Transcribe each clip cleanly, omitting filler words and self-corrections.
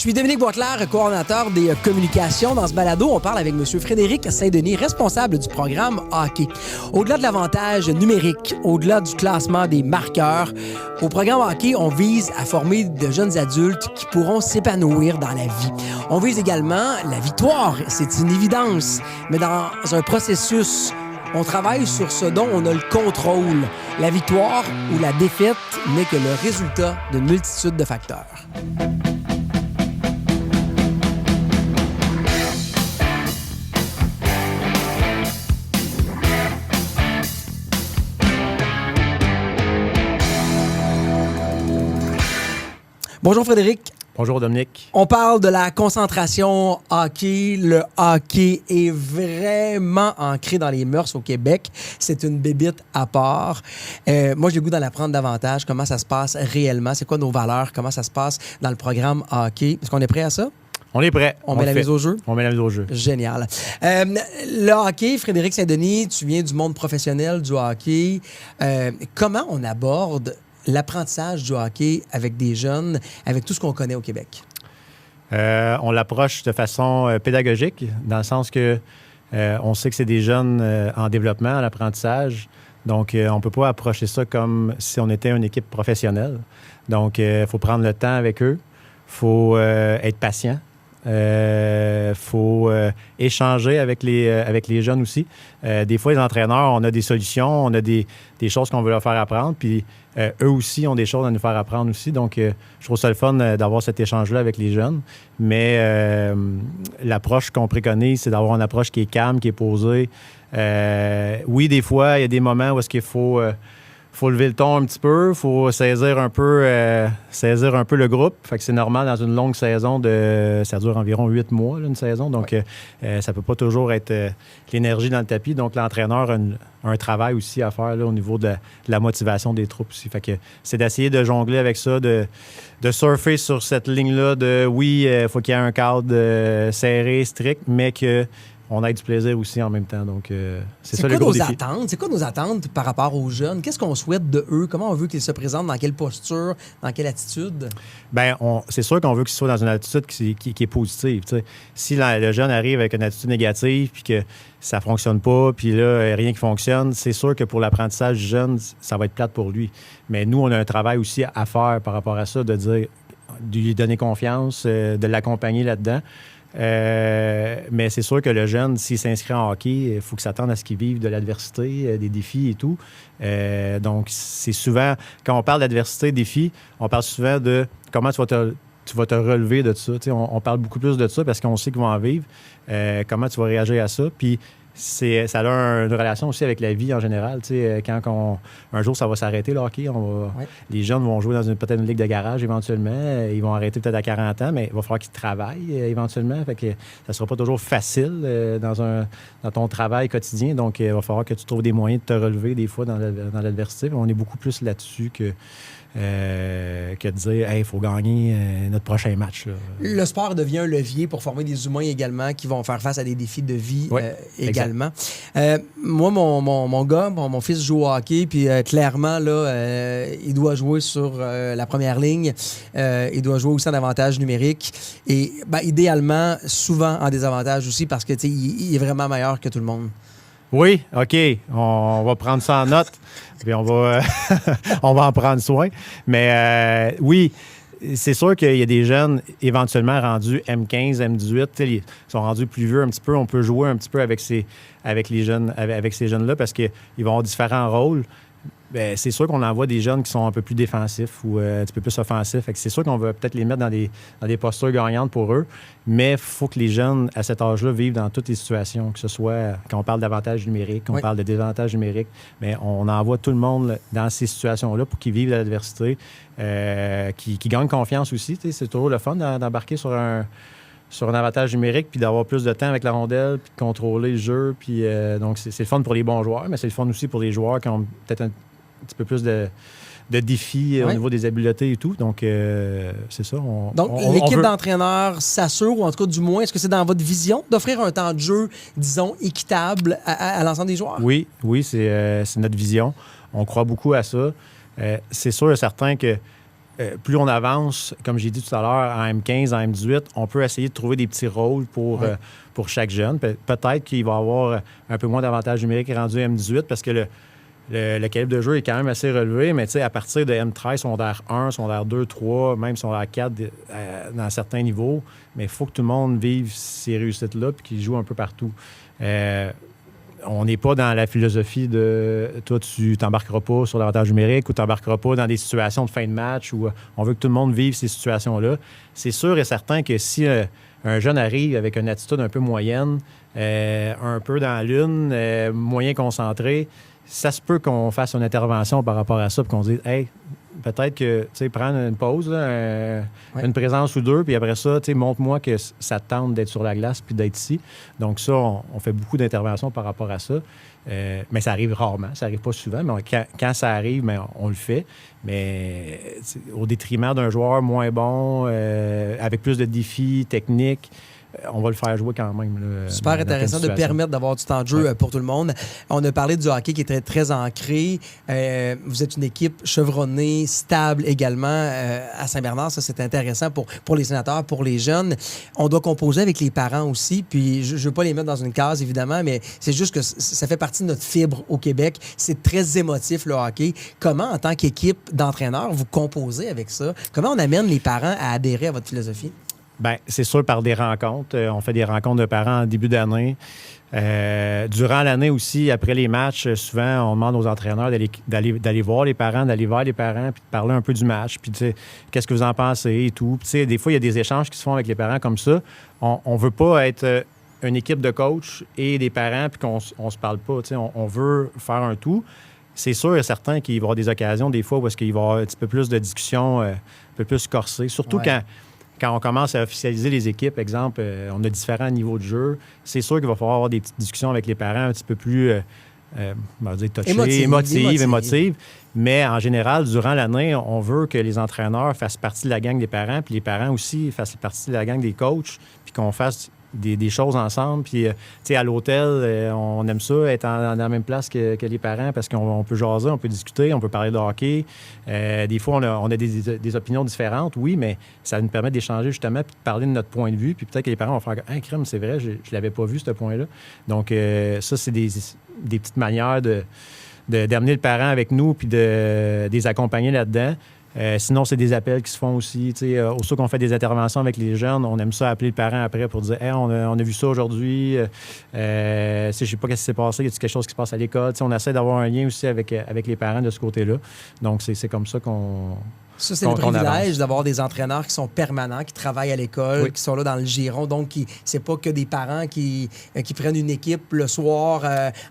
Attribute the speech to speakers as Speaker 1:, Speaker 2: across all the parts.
Speaker 1: Je suis Dominique Boisclair, coordonnateur des communications. Dans ce balado, on parle avec M. Frédéric Saint-Denis, responsable du programme hockey. Au-delà de l'avantage numérique, au-delà du classement des marqueurs, au programme hockey, on vise à former de jeunes adultes qui pourront s'épanouir dans la vie. On vise également la victoire, c'est une évidence, mais dans un processus, on travaille sur ce dont on a le contrôle. La victoire ou la défaite n'est que le résultat d'une multitude de facteurs. Bonjour Frédéric.
Speaker 2: Bonjour Dominique.
Speaker 1: On parle de la concentration hockey. Le hockey est vraiment ancré dans les mœurs au Québec. C'est une bébite à part. Moi, j'ai le goût d'en apprendre davantage. Comment ça se passe réellement? C'est quoi nos valeurs? Comment ça se passe dans le programme hockey? Est-ce qu'on est prêt à ça?
Speaker 2: On est prêt.
Speaker 1: On met la mise au jeu?
Speaker 2: On met la mise au jeu.
Speaker 1: Génial. Le hockey, Frédéric Saint-Denis, tu viens du monde professionnel du hockey. Comment on aborde l'apprentissage du hockey avec des jeunes, avec tout ce qu'on connaît au Québec?
Speaker 2: On l'approche de façon pédagogique, dans le sens que on sait que c'est des jeunes en développement, en apprentissage. Donc, on ne peut pas approcher ça comme si on était une équipe professionnelle. Donc, il faut prendre le temps avec eux. Il faut être patient. Faut échanger avec les jeunes aussi. Des fois, les entraîneurs, on a des solutions, on a des choses qu'on veut leur faire apprendre, puis eux aussi ont des choses à nous faire apprendre aussi. Donc, je trouve ça le fun d'avoir cet échange-là avec les jeunes. Mais l'approche qu'on préconise, c'est d'avoir une approche qui est calme, qui est posée. Oui, des fois, il y a des moments où est-ce qu'il faut lever le ton un petit peu, il faut saisir un peu le groupe. Fait que c'est normal dans une longue saison, ça dure environ 8 mois, là, une saison. Donc, ça peut pas toujours être l'énergie dans le tapis. Donc, l'entraîneur a un travail aussi à faire là, au niveau de la motivation des troupes aussi. Fait que c'est d'essayer de jongler avec ça, de surfer sur cette ligne-là de oui, il faut qu'il y ait un cadre serré, strict, mais que on a du plaisir aussi en même temps. Donc, c'est ça le gros défi.
Speaker 1: C'est quoi nos attentes par rapport aux jeunes? Qu'est-ce qu'on souhaite de eux? Comment on veut qu'ils se présentent? Dans quelle posture? Dans quelle attitude?
Speaker 2: Bien, c'est sûr qu'on veut qu'ils soient dans une attitude qui est positive. T'sais. Si le jeune arrive avec une attitude négative puis que ça ne fonctionne pas, puis là, rien qui fonctionne, c'est sûr que pour l'apprentissage du jeune, ça va être plate pour lui. Mais nous, on a un travail aussi à faire par rapport à ça, de lui donner confiance, de l'accompagner là-dedans. Mais c'est sûr que le jeune, s'il s'inscrit en hockey, il faut qu'il s'attende à ce qu'il vive de l'adversité, des défis et tout. Donc, c'est souvent, quand on parle d'adversité, défis, on parle souvent de comment tu vas te relever de ça. On parle beaucoup plus de ça parce qu'on sait qu'ils vont en vivre. Comment tu vas réagir à ça. Puis, ça a une relation aussi avec la vie en général. Quand un jour, ça va s'arrêter, le hockey. Les jeunes vont jouer dans peut-être une ligue de garage éventuellement. Ils vont arrêter peut-être à 40 ans, mais il va falloir qu'ils travaillent éventuellement. Fait que ça ne sera pas toujours facile dans ton travail quotidien. Donc, il va falloir que tu trouves des moyens de te relever des fois dans l'adversité. On est beaucoup plus là-dessus que de dire « il faut gagner notre prochain match ».
Speaker 1: Le sport devient un levier pour former des humains également qui vont faire face à des défis de vie également. Moi, mon gars, mon fils joue au hockey, puis clairement, là, il doit jouer sur la première ligne. Il doit jouer aussi en avantage numérique. Et idéalement, souvent en désavantage aussi parce que il est vraiment meilleur que tout le monde.
Speaker 2: Oui, OK. On va prendre ça en note. Puis on va en prendre soin. Mais oui, c'est sûr qu'il y a des jeunes éventuellement rendus M15, M18. Ils sont rendus plus vieux un petit peu. On peut jouer un petit peu avec ces jeunes-là parce qu'ils vont avoir différents rôles. Bien, c'est sûr qu'on envoie des jeunes qui sont un peu plus défensifs ou un petit peu plus offensifs. Fait que c'est sûr qu'on va peut-être les mettre dans des postures gagnantes pour eux, mais il faut que les jeunes, à cet âge-là, vivent dans toutes les situations, que ce soit quand on parle d'avantage numérique, qu'on parle de désavantage numérique, mais on envoie tout le monde dans ces situations-là pour qu'ils vivent l'adversité, qu'ils gagnent confiance aussi. C'est toujours le fun d'embarquer sur un avantage numérique, puis d'avoir plus de temps avec la rondelle, puis de contrôler le jeu. Puis, donc, c'est le fun pour les bons joueurs, mais c'est le fun aussi pour les joueurs qui ont peut-être un petit peu plus de défis au niveau des habiletés et tout. Donc, c'est ça.
Speaker 1: Donc, l'équipe d'entraîneurs s'assure, ou en tout cas, du moins, est-ce que c'est dans votre vision d'offrir un temps de jeu, disons, équitable à l'ensemble des joueurs?
Speaker 2: Oui, c'est notre vision. On croit beaucoup à ça. C'est sûr et certain que plus on avance, comme j'ai dit tout à l'heure, en M15, en M18, on peut essayer de trouver des petits rôles pour chaque jeune. Peut-être qu'il va avoir un peu moins d'avantages numériques rendu M18 parce que le calibre de jeu est quand même assez relevé, mais à partir de M13, secondaire 1, secondaire 2, 3, même secondaire 4, dans certains niveaux, mais il faut que tout le monde vive ces réussites-là puis qu'ils jouent un peu partout. On n'est pas dans la philosophie de toi, tu t'embarqueras pas sur l'avantage numérique ou tu t'embarqueras pas dans des situations de fin de match où on veut que tout le monde vive ces situations-là. C'est sûr et certain que si un jeune arrive avec une attitude un peu moyenne, un peu dans la lune, moyen concentré, ça se peut qu'on fasse une intervention par rapport à ça, puis qu'on dise, hey, peut-être que, tu sais, prendre une pause, là, une présence ou deux, puis après ça, tu sais, montre-moi que ça te tente d'être sur la glace puis d'être ici. Donc ça, on fait beaucoup d'interventions par rapport à ça. Mais ça arrive rarement, ça arrive pas souvent, mais quand ça arrive, bien, on le fait. Mais au détriment d'un joueur moins bon, avec plus de défis techniques, on va le faire jouer quand même. Là,
Speaker 1: super intéressant de permettre d'avoir du temps de jeu pour tout le monde. On a parlé du hockey qui est très, très ancré. Vous êtes une équipe chevronnée, stable également à Saint-Bernard. Ça, c'est intéressant pour les sénateurs, pour les jeunes. On doit composer avec les parents aussi. Puis, je ne veux pas les mettre dans une case, évidemment, mais c'est juste que ça fait partie de notre fibre au Québec. C'est très émotif, le hockey. Comment, en tant qu'équipe d'entraîneurs, vous composez avec ça? Comment on amène les parents à adhérer à votre philosophie?
Speaker 2: Bien, c'est sûr par des rencontres. On fait des rencontres de parents en début d'année. Durant l'année aussi, après les matchs, souvent, on demande aux entraîneurs d'aller voir les parents, d'aller vers les parents, puis de parler un peu du match, puis tu sais, qu'est-ce que vous en pensez et tout. Puis tu sais, des fois, il y a des échanges qui se font avec les parents comme ça. On ne veut pas être une équipe de coachs et des parents, puis qu'on ne se parle pas. Tu sais, on veut faire un tout. C'est sûr et certain qu'il va y avoir des occasions, des fois, où il va y avoir un petit peu plus de discussion, un peu plus corsée, surtout quand on commence à officialiser les équipes, exemple, on a différents niveaux de jeu, c'est sûr qu'il va falloir avoir des petites discussions avec les parents un petit peu plus touchées, émotives. Mais en général, durant l'année, on veut que les entraîneurs fassent partie de la gang des parents, puis les parents aussi fassent partie de la gang des coachs, puis qu'on fasse des choses ensemble. Puis, tu sais, à l'hôtel, on aime ça, être dans la même place que les parents parce qu'on peut jaser, on peut discuter, on peut parler de hockey. Des fois, on a des opinions différentes, oui, mais ça nous permet d'échanger justement puis de parler de notre point de vue. Puis peut-être que les parents vont faire « Ah, crème, c'est vrai, je ne l'avais pas vu, ce point-là. » Donc, ça, c'est des petites manières d'amener le parent avec nous puis de les accompagner là-dedans. Sinon, c'est des appels qui se font aussi. Aussitôt qu'on fait des interventions avec les jeunes, on aime ça appeler le parent après pour dire hey, on a vu ça aujourd'hui. Je ne sais pas ce qui s'est passé. Y a-t-il quelque chose qui se passe à l'école? On essaie d'avoir un lien aussi avec les parents de ce côté-là. Donc, c'est comme ça qu'on...
Speaker 1: Ça, c'est le privilège d'avoir des entraîneurs qui sont permanents, qui travaillent à l'école, qui sont là dans le giron. Donc, c'est pas que des parents qui prennent une équipe le soir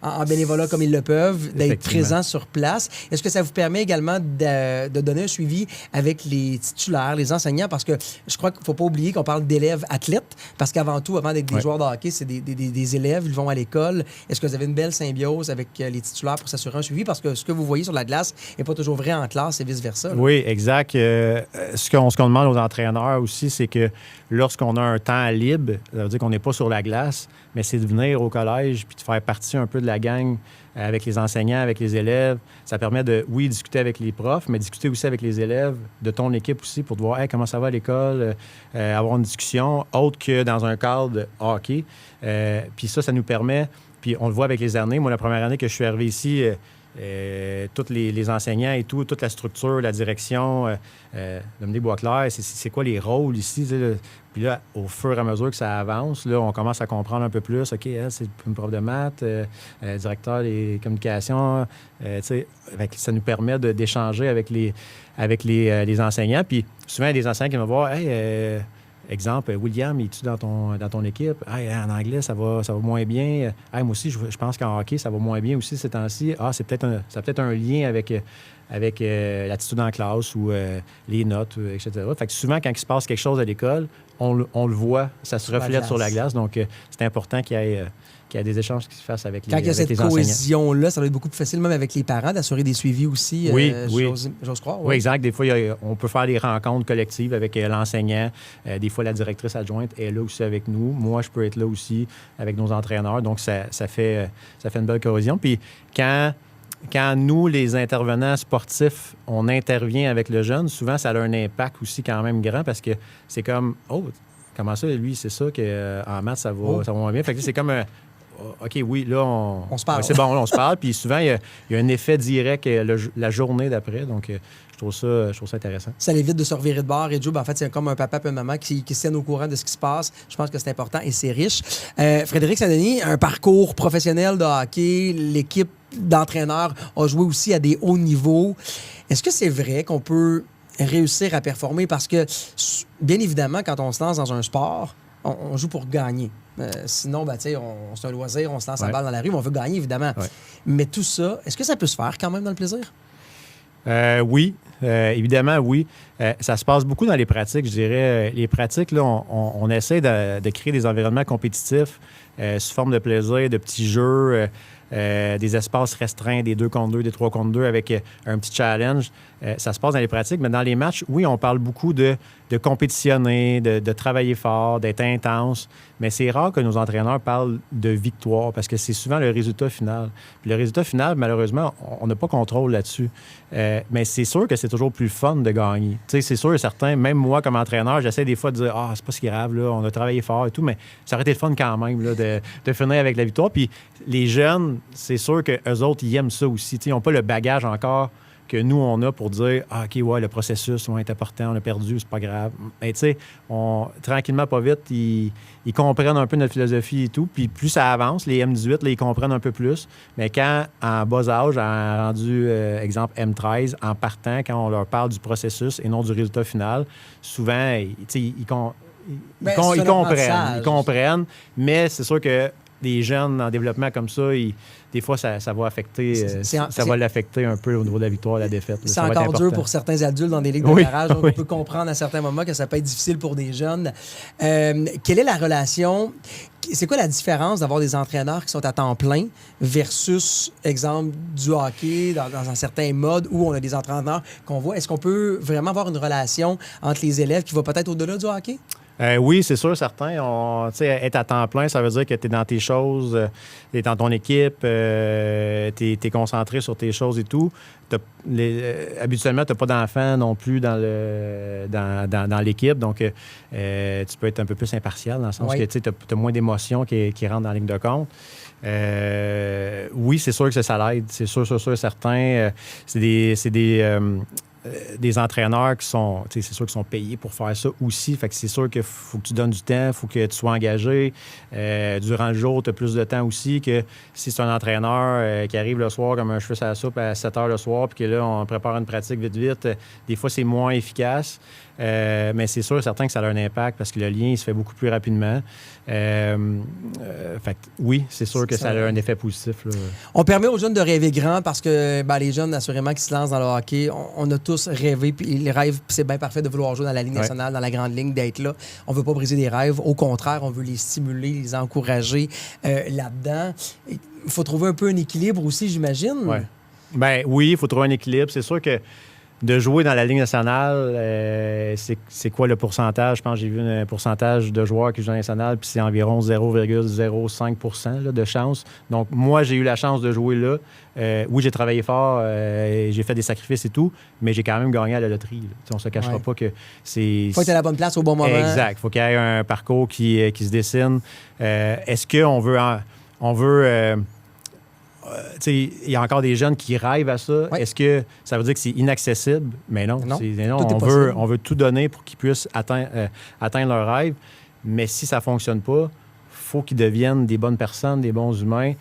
Speaker 1: en bénévolat comme ils le peuvent, d'être présents sur place. Est-ce que ça vous permet également de donner un suivi avec les titulaires, les enseignants? Parce que je crois qu'il ne faut pas oublier qu'on parle d'élèves athlètes, parce qu'avant tout, avant d'être des joueurs de hockey, c'est des élèves, ils vont à l'école. Est-ce que vous avez une belle symbiose avec les titulaires pour s'assurer un suivi? Parce que ce que vous voyez sur la glace n'est pas toujours vrai en classe et vice-versa. Là.
Speaker 2: Oui, exact. Ce qu'on demande aux entraîneurs aussi, c'est que lorsqu'on a un temps libre, ça veut dire qu'on n'est pas sur la glace, mais c'est de venir au collège puis de faire partie un peu de la gang avec les enseignants, avec les élèves. Ça permet de, oui, discuter avec les profs, mais discuter aussi avec les élèves de ton équipe aussi pour te voir hey, comment ça va à l'école, avoir une discussion autre que dans un cadre de hockey. Puis ça nous permet, puis on le voit avec les années. Moi, la première année que je suis arrivé ici, tous les enseignants et tout, toute la structure, la direction, Dominique Boisclair, c'est quoi les rôles ici? Là? Puis là, au fur et à mesure que ça avance, là, on commence à comprendre un peu plus. OK, elle, c'est une prof de maths, directeur des communications. Ça nous permet d'échanger avec les enseignants. Puis souvent, il y a des enseignants qui vont voir hey, exemple, William, es-tu dans ton équipe? Hey, en anglais, ça va moins bien. Hey, moi aussi, je pense qu'en hockey, ça va moins bien aussi ces temps-ci. Ah, ça a peut-être un lien avec l'attitude en classe ou les notes, etc. Fait que souvent, quand il se passe quelque chose à l'école, on le voit, ça se reflète sur la glace. Donc, c'est important qu'il y ait des échanges qui se fassent avec les enseignants. Quand il y a cette
Speaker 1: cohésion-là, ça va être beaucoup plus facile, même avec les parents, d'assurer des suivis aussi.
Speaker 2: Oui.
Speaker 1: J'ose croire.
Speaker 2: Oui, exact. Des fois, on peut faire des rencontres collectives avec l'enseignant. Des fois, la directrice adjointe est là aussi avec nous. Moi, je peux être là aussi avec nos entraîneurs. Donc, ça fait une belle cohésion. Puis, quand quand nous, les intervenants sportifs, on intervient avec le jeune, souvent, ça a un impact aussi quand même grand parce que c'est comme, oh, comment ça, lui, c'est ça qu'en maths, ça va moins bien. Fait que c'est comme un, OK, oui, là,
Speaker 1: on se parle.
Speaker 2: C'est bon, là, on se parle. Puis souvent, il y a un effet direct la journée d'après. Donc, je trouve ça intéressant.
Speaker 1: Ça l'évite de se revirer de bord. Et Joe, en fait, c'est comme un papa et une maman qui se tiennent au courant de ce qui se passe. Je pense que c'est important et c'est riche. Frédéric Saint-Denis, un parcours professionnel de hockey. L'équipe d'entraîneurs a joué aussi à des hauts niveaux. Est-ce que c'est vrai qu'on peut réussir à performer? Parce que, bien évidemment, quand on se lance dans un sport, on joue pour gagner. Sinon, c'est un loisir, on se lance la balle dans la rue, mais on veut gagner, évidemment. Ouais. Mais tout ça, est-ce que ça peut se faire quand même dans le plaisir?
Speaker 2: Oui, évidemment, oui. Ça se passe beaucoup dans les pratiques, je dirais. Les pratiques, là, on essaie de créer des environnements compétitifs sous forme de plaisir, de petits jeux, des espaces restreints, des 2 contre 2, des 3 contre 2 avec un petit challenge. Ça se passe dans les pratiques, mais dans les matchs, oui, on parle beaucoup de compétitionner, de travailler fort, d'être intense, mais c'est rare que nos entraîneurs parlent de victoire parce que c'est souvent le résultat final. Puis le résultat final, malheureusement, on n'a pas contrôle là-dessus. Mais c'est sûr que c'est toujours plus fun de gagner. Tu sais, c'est sûr et certain, même moi, comme entraîneur, j'essaie des fois de dire « Ah, c'est pas si grave, là, on a travaillé fort et tout », mais ça aurait été le fun quand même là, de finir avec la victoire. Puis les jeunes, c'est sûr qu'eux autres, ils aiment ça aussi. Tu sais, ils n'ont pas le bagage encore que nous, on a pour dire « Ah, OK, ouais, le processus est important, on a perdu, c'est pas grave. » Mais tu sais, tranquillement, pas vite, ils comprennent un peu notre philosophie et tout. Puis plus ça avance, les M18, là, ils comprennent un peu plus. Mais quand, en bas âge, en rendu, exemple, M13, en partant, quand on leur parle du processus et non du résultat final, souvent, ils comprennent. Mais c'est sûr que des jeunes en développement comme ça, des fois, ça va affecter, ça va l'affecter un peu au niveau de la victoire et de la défaite.
Speaker 1: C'est encore dur pour certains adultes dans des ligues de garage. Donc on peut comprendre à certains moments que ça peut être difficile pour des jeunes. Quelle est la relation? C'est quoi la différence d'avoir des entraîneurs qui sont à temps plein versus, exemple, du hockey dans un certain mode où on a des entraîneurs qu'on voit? Est-ce qu'on peut vraiment avoir une relation entre les élèves qui va peut-être au-delà du hockey?
Speaker 2: Oui, c'est sûr, certain. Être à temps plein, ça veut dire que tu es dans tes choses, tu es dans ton équipe, tu es concentré sur tes choses et tout. Habituellement, tu n'as pas d'enfants non plus dans l'équipe, donc tu peux être un peu plus impartial dans le sens que tu as moins d'émotions qui rentrent dans la ligne de compte. Oui, c'est sûr que ça l'aide. C'est sûr, certain. C'est des entraîneurs qui sont, c'est sûr qu'ils sont payés pour faire ça aussi. Fait que c'est sûr qu'il faut que tu donnes du temps, il faut que tu sois engagé. Durant le jour, tu as plus de temps aussi que si c'est un entraîneur qui arrive le soir comme un cheveu sur la soupe à 7 heures le soir, puis que là, on prépare une pratique vite. Des fois, c'est moins efficace. Mais c'est sûr, certain que ça a un impact parce que le lien, il se fait beaucoup plus rapidement. Fait que, oui, c'est sûr que ça a un effet positif. Là.
Speaker 1: On permet aux jeunes de rêver grand parce que les jeunes, assurément, qui se lancent dans le hockey, on a tous rêvé, puis ils rêvent, puis c'est bien parfait de vouloir jouer dans la Ligue nationale, dans la grande ligne, d'être là. On veut pas briser des rêves. Au contraire, on veut les stimuler, les encourager là-dedans. Il faut trouver un peu un équilibre aussi, j'imagine.
Speaker 2: Ouais. Ben oui, il faut trouver un équilibre. C'est sûr que de jouer dans la Ligue nationale, c'est quoi le pourcentage? Je pense que j'ai vu un pourcentage de joueurs qui jouent dans la Ligue nationale, puis c'est environ 0,05 % de chance. Donc, moi, j'ai eu la chance de jouer là. Oui, j'ai travaillé fort, j'ai fait des sacrifices et tout, mais j'ai quand même gagné à la loterie. On ne se cachera pas que c'est...
Speaker 1: Faut être à la bonne place au bon moment.
Speaker 2: Exact. Il faut qu'il y ait un parcours qui se dessine. Est-ce qu'on veut... il y a encore des jeunes qui rêvent à ça. Oui. Est-ce que ça veut dire que c'est inaccessible? Mais non. On veut tout donner pour qu'ils puissent atteindre leur rêve. Mais si ça ne fonctionne pas, il faut qu'ils deviennent des bonnes personnes, des bons humains.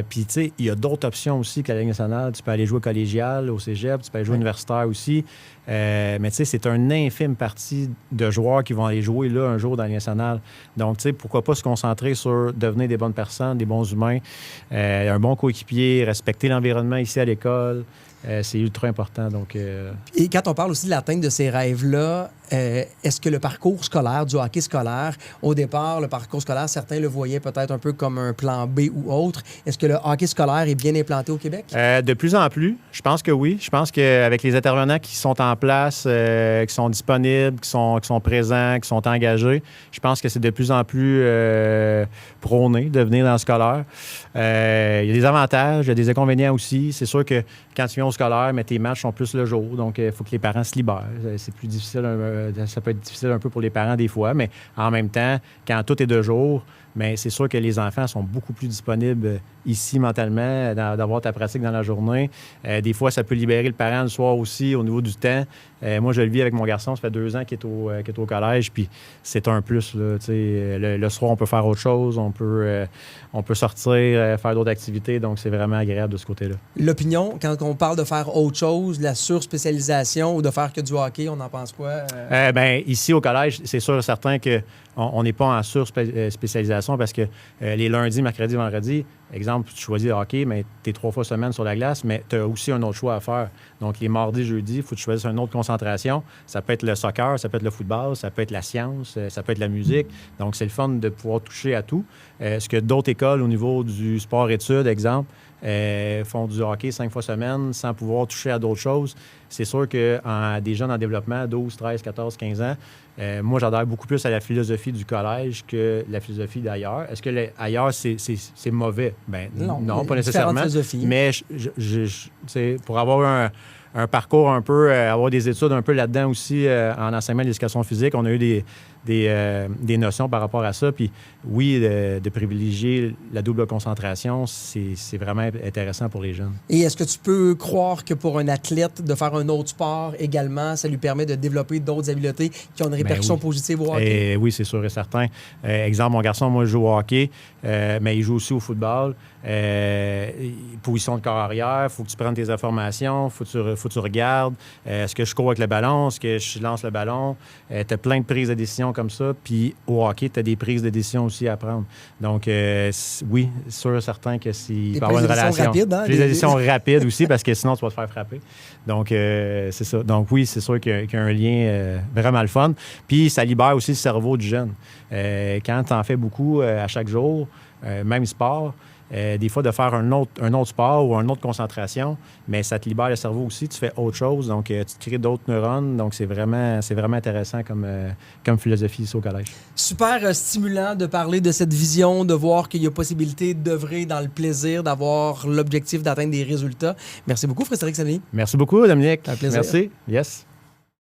Speaker 2: Puis, tu sais, il y a d'autres options aussi que la Ligue nationale. Tu peux aller jouer collégial, au cégep, tu peux aller jouer universitaire aussi. Mais, tu sais, c'est une infime partie de joueurs qui vont aller jouer là un jour dans la Ligue nationale. Donc, tu sais, pourquoi pas se concentrer sur devenir des bonnes personnes, des bons humains, un bon coéquipier, respecter l'environnement ici à l'école. C'est ultra important. Donc,
Speaker 1: Et quand on parle aussi de l'atteinte de ces rêves-là, est-ce que le parcours scolaire, du hockey scolaire, au départ, le parcours scolaire, certains le voyaient peut-être un peu comme un plan B ou autre. Est-ce que le hockey scolaire est bien implanté au Québec?
Speaker 2: De plus en plus, je pense que oui. Je pense qu'avec les intervenants qui sont en place, qui sont disponibles, qui sont présents, qui sont engagés, je pense que c'est de plus en plus prôné de venir dans le scolaire. Il y a des avantages, il y a des inconvénients aussi. C'est sûr que quand tu viens au scolaire, mais tes matchs sont plus le jour, donc il faut que les parents se libèrent. C'est plus difficile, ça peut être difficile un peu pour les parents des fois, mais en même temps, quand tout est de jour, mais c'est sûr que les enfants sont beaucoup plus disponibles ici mentalement, d'avoir ta pratique dans la journée. Des fois, ça peut libérer le parent le soir aussi au niveau du temps. Moi, je le vis avec mon garçon, ça fait 2 ans qu'il est au collège, puis c'est un plus. Là, le soir, on peut faire autre chose, on peut sortir, faire d'autres activités, donc c'est vraiment agréable de ce côté-là.
Speaker 1: L'opinion, quand on parle de faire autre chose, la surspécialisation ou de faire que du hockey, on en pense quoi?
Speaker 2: Ici, au collège, c'est sûr et certain qu'on n'est pas en surspécialisation parce que les lundis, mercredis, vendredis, exemple, tu choisis le hockey, mais tu es 3 fois semaine sur la glace, mais tu as aussi un autre choix à faire. Donc, les mardis, jeudis, il faut que tu choisisses une autre concentration. Ça peut être le soccer, ça peut être le football, ça peut être la science, ça peut être la musique. Donc, c'est le fun de pouvoir toucher à tout. Ce que d'autres écoles au niveau du sport-études, exemple, font du hockey 5 fois semaine sans pouvoir toucher à d'autres choses. C'est sûr que des jeunes en développement, 12, 13, 14, 15 ans, moi, j'adhère beaucoup plus à la philosophie du collège que la philosophie d'ailleurs. Est-ce que ailleurs, c'est mauvais? Non, pas nécessairement. Mais pour avoir un parcours un peu, avoir des études un peu là-dedans aussi en enseignement de l'éducation physique, on a eu des notions par rapport à ça. Puis oui, de privilégier la double concentration, c'est vraiment intéressant pour les jeunes.
Speaker 1: Et est-ce que tu peux croire que pour un athlète, de faire un autre sport également, ça lui permet de développer d'autres habiletés qui ont une répercussion positive au hockey?
Speaker 2: Oui, c'est sûr et certain. Exemple, mon garçon, moi, je joue au hockey, mais il joue aussi au football. Position de corps arrière, il faut que tu prennes tes informations, faut que tu regardes. Est-ce que je cours avec le ballon? Est-ce que je lance le ballon? Tu as plein de prises de décision comme ça. Puis au hockey, tu as des prises de décision aussi à prendre. Donc, oui, sûr et certain que s'il peut y avoir une relation.
Speaker 1: Rapides, hein?
Speaker 2: Des décisions rapides aussi, parce que sinon, tu vas te faire frapper. Donc, c'est ça. Donc, oui, c'est sûr qu'il y a un lien vraiment le fun. Puis, ça libère aussi le cerveau du jeune. Quand tu en fais beaucoup à chaque jour, même sport, des fois, de faire un autre sport ou une autre concentration, mais ça te libère le cerveau aussi, tu fais autre chose, donc tu te crées d'autres neurones, donc c'est vraiment intéressant comme philosophie ici au collège.
Speaker 1: Super stimulant de parler de cette vision, de voir qu'il y a possibilité d'œuvrer dans le plaisir, d'avoir l'objectif d'atteindre des résultats. Merci beaucoup, Frédéric Saint-Denis.
Speaker 2: Merci beaucoup, Dominique.
Speaker 1: Un plaisir.
Speaker 2: Merci. Yes.